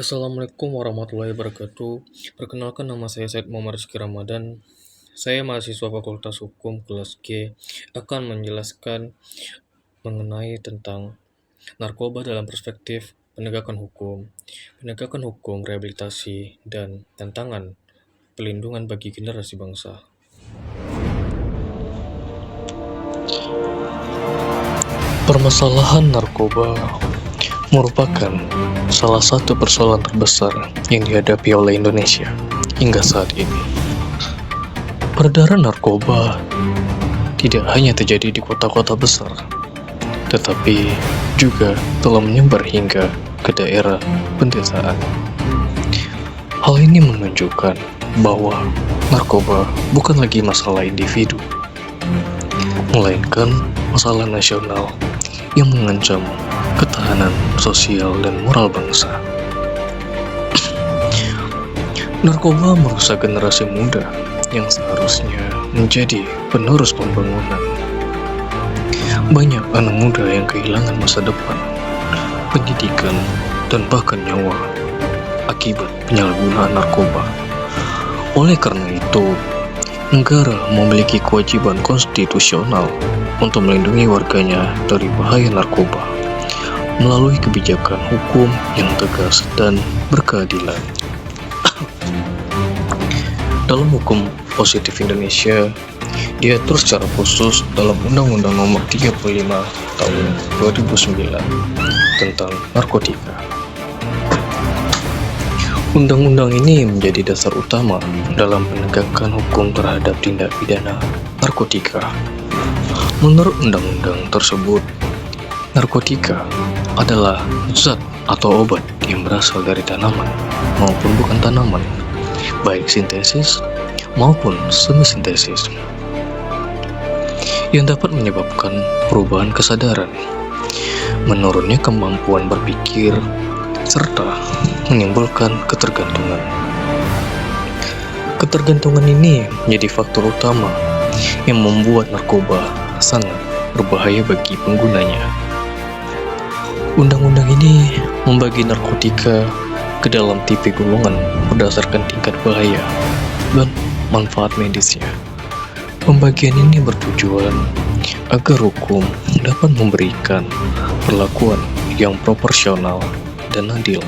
Assalamualaikum warahmatullahi wabarakatuh. Perkenalkan, nama saya Said Muhammad Rizky Ramadan. Saya mahasiswa Fakultas Hukum kelas G akan menjelaskan mengenai tentang narkoba dalam perspektif penegakan hukum, rehabilitasi, dan tantangan pelindungan bagi generasi bangsa. Permasalahan narkoba merupakan salah satu persoalan terbesar yang dihadapi oleh Indonesia hingga saat ini. Peredaran narkoba tidak hanya terjadi di kota-kota besar, tetapi juga telah menyebar hingga ke daerah pedesaan. Hal ini menunjukkan bahwa narkoba bukan lagi masalah individu, melainkan masalah nasional yang mengancam ketahanan sosial dan moral bangsa. Narkoba merusak generasi muda yang seharusnya menjadi penerus pembangunan. Banyak anak muda yang kehilangan masa depan, pendidikan, dan bahkan nyawa akibat penyalahgunaan narkoba. Oleh karena itu, negara memiliki kewajiban konstitusional untuk melindungi warganya dari bahaya narkoba melalui kebijakan hukum yang tegas dan berkeadilan. Dalam hukum positif Indonesia, diatur secara khusus dalam Undang-Undang Nomor 35 Tahun 2009 tentang narkotika. Undang-undang ini menjadi dasar utama dalam penegakan hukum terhadap tindak pidana narkotika. Menurut undang-undang tersebut, narkotika adalah zat atau obat yang berasal dari tanaman maupun bukan tanaman, baik sintesis maupun semi-sintesis, yang dapat menyebabkan perubahan kesadaran, menurunnya kemampuan berpikir, serta menimbulkan ketergantungan. Ketergantungan ini menjadi faktor utama yang membuat narkoba sangat berbahaya bagi penggunanya. Undang-undang ini membagi narkotika ke dalam tipe golongan berdasarkan tingkat bahaya dan manfaat medisnya. Pembagian ini bertujuan agar hukum dapat memberikan perlakuan yang proporsional dan adil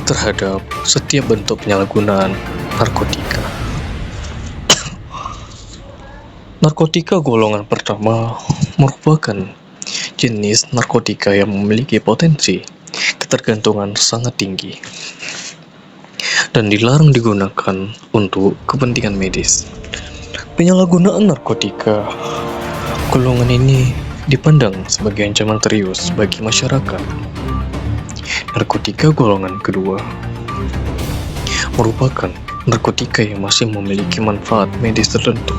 terhadap setiap bentuk penyalahgunaan narkotika. Narkotika golongan pertama merupakan jenis narkotika yang memiliki potensi ketergantungan sangat tinggi dan dilarang digunakan untuk kepentingan medis. Penyalahgunaan narkotika golongan ini dipandang sebagai ancaman serius bagi masyarakat. Narkotika golongan kedua merupakan narkotika yang masih memiliki manfaat medis tertentu,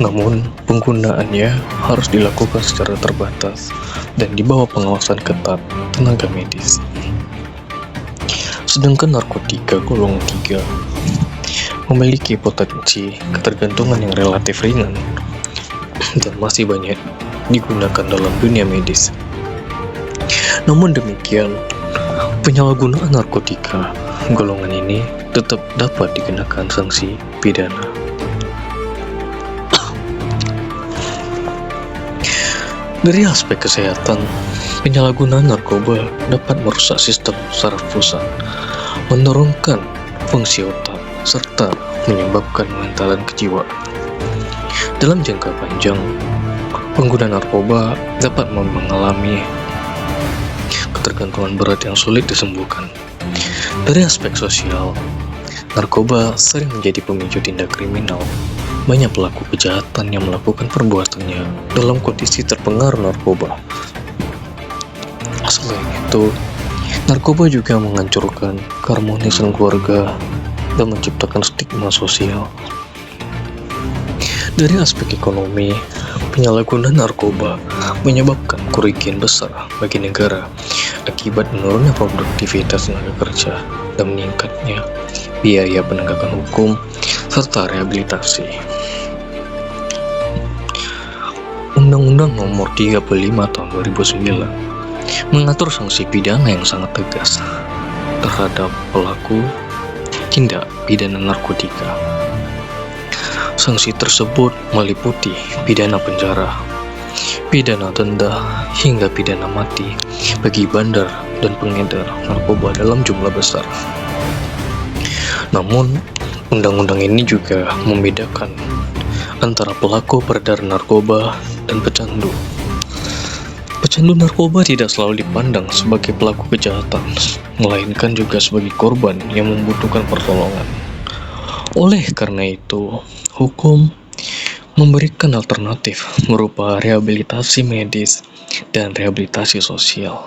namun penggunaannya harus dilakukan secara terbatas dan di bawah pengawasan ketat tenaga medis. Sedangkan narkotika golongan 3 memiliki potensi ketergantungan yang relatif ringan dan masih banyak digunakan dalam dunia medis. Namun demikian, penyalahgunaan narkotika golongan ini tetap dapat dikenakan sanksi pidana. Dari aspek kesehatan, penyalahgunaan narkoba dapat merusak sistem saraf pusat, menurunkan fungsi otak, serta menyebabkan bantalan kejiwaan. Dalam jangka panjang, pengguna narkoba dapat mengalami ketergantungan berat yang sulit disembuhkan. Dari aspek sosial, narkoba sering menjadi pemicu tindak kriminal. Banyak pelaku kejahatan yang melakukan perbuatannya dalam kondisi terpengaruh narkoba. Selain itu, narkoba juga menghancurkan keharmonisan keluarga dan menciptakan stigma sosial. Dari aspek ekonomi, penyalahgunaan narkoba menyebabkan kerugian besar bagi negara akibat menurunnya produktivitas tenaga kerja dan meningkatnya biaya penegakan hukum serta rehabilitasi. Undang-Undang Nomor 35 Tahun 2009 mengatur sanksi pidana yang sangat tegas terhadap pelaku tindak pidana narkotika. Sanksi tersebut meliputi pidana penjara, pidana denda, hingga pidana mati bagi bandar dan pengedar narkoba dalam jumlah besar. Namun, undang-undang ini juga membedakan antara pelaku peredaran narkoba dan pecandu. Pecandu narkoba tidak selalu dipandang sebagai pelaku kejahatan, melainkan juga sebagai korban yang membutuhkan pertolongan. Oleh karena itu, hukum memberikan alternatif berupa rehabilitasi medis dan rehabilitasi sosial.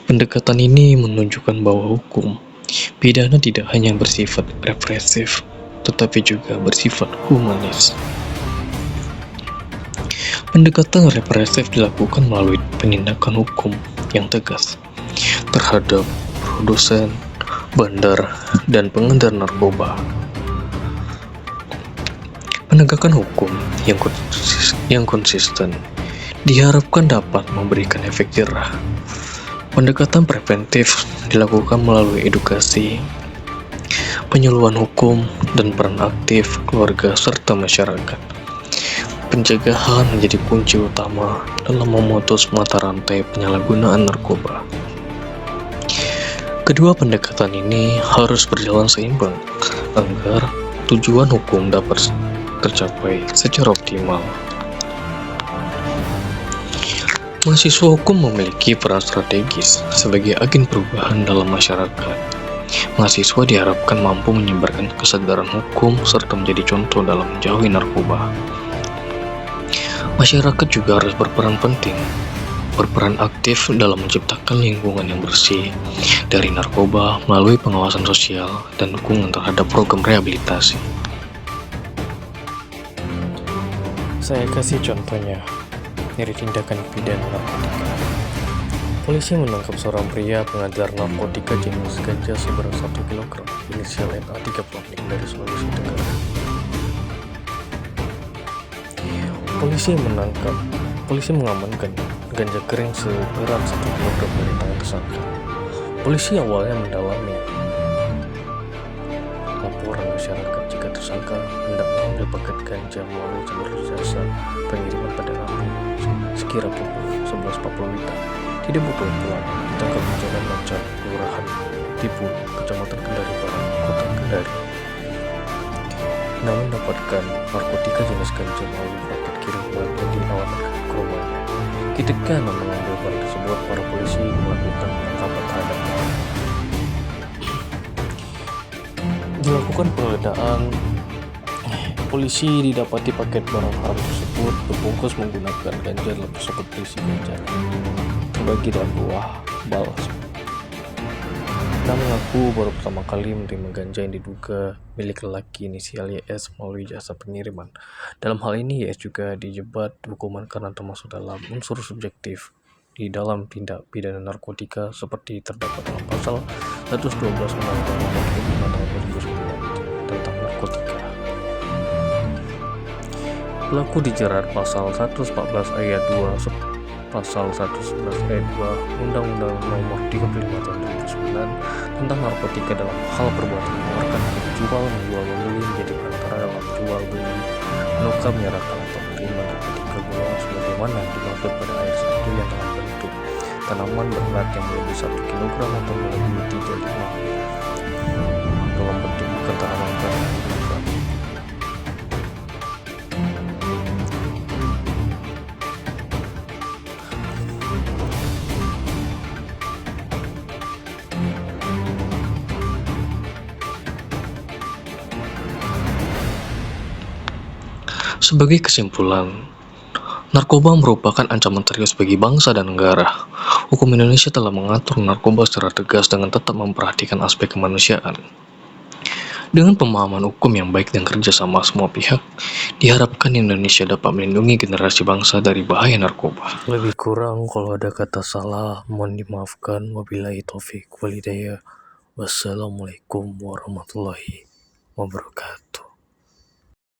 Pendekatan ini menunjukkan bahwa hukum pidana tidak hanya bersifat represif, tetapi juga bersifat humanis. Pendekatan represif dilakukan melalui penindakan hukum yang tegas terhadap produsen, bandar, dan pengedar narkoba. Penegakan hukum yang konsisten diharapkan dapat memberikan efek jerah. Pendekatan preventif dilakukan melalui edukasi, penyuluhan hukum, dan peran aktif keluarga serta masyarakat. Pencegahan menjadi kunci utama dalam memutus mata rantai penyalahgunaan narkoba. Kedua pendekatan ini harus berjalan seimbang agar tujuan hukum dapat tercapai secara optimal. Mahasiswa hukum memiliki peran strategis sebagai agen perubahan dalam masyarakat. Mahasiswa diharapkan mampu menyebarkan kesadaran hukum serta menjadi contoh dalam menjauhi narkoba. Masyarakat juga harus berperan penting, berperan aktif dalam menciptakan lingkungan yang bersih dari narkoba melalui pengawasan sosial dan dukungan terhadap program rehabilitasi. Saya kasih contohnya dari tindakan pidana narkotika. Polisi menangkap seorang pria pengedar narkotika jenis ganja seberat 1 kg, inisial NA 36 dari Sulawesi Tenggara. Polisi mengamankan ganja kering seberat 1 kg dari tangan tersangka. Polisi awalnya mendalami laporan masyarakat jika tersangka hendak mengambil paket ganja melalui jalur jasa pengiriman pada Rabu sekira pukul 11.40 WITA. Tidak butuh pulang, ditangkap di Jalan Lancar, Kelurahan Tipu, Kecamatan Kendari Barat, Kota Kendari. Namun mendapatkan narkotika jenis ganja melalui paket kiriman yang diamankan ke rumahnya. Ketika mengambil barang tersebut, para polisi melakukan penangkapan terhadapnya. Dilakukan penggeledahan, polisi didapati paket barang haram tersebut berbungkus menggunakan ganja dalam tersebut berisi ganja terbagi dalam buah bal. Nah, mengaku baru pertama kali menerima ganja yang diduga milik lelaki inisial YS melalui jasa pengiriman. Dalam hal ini, YS juga dijebat hukuman karena termasuk dalam unsur subjektif di dalam tindak pidana narkotika seperti terdapat dalam pasal 112 Undang-Undang Nomor 5 Tahun 2009 tentang narkotika. Pelaku dijerat pasal 114 ayat 2, pasal 111 ayat 2 Undang-Undang Nomor 35 Tahun 2009 tentang narkotika dalam hal perbuatan mengeluarkan, menjual, membeli menjadi perantara dalam jual beli, menukar, menyerahkan atau menerima narkotika golongan sebagaimana dimaksud pada ayat 1 yang dalam bentuk tanaman berat yang melebihi 1 kg atau melebihi 35 dalam bentuk bukan tanaman berat yang kilogram. Sebagai kesimpulan, narkoba merupakan ancaman serius bagi bangsa dan negara. Hukum Indonesia telah mengatur narkoba secara tegas dengan tetap memperhatikan aspek kemanusiaan. Dengan pemahaman hukum yang baik dan kerjasama semua pihak, diharapkan Indonesia dapat melindungi generasi bangsa dari bahaya narkoba. Lebih kurang kalau ada kata salah, mohon dimaafkan. Wabillahi taufik walhidayah. Wassalamualaikum warahmatullahi wabarakatuh.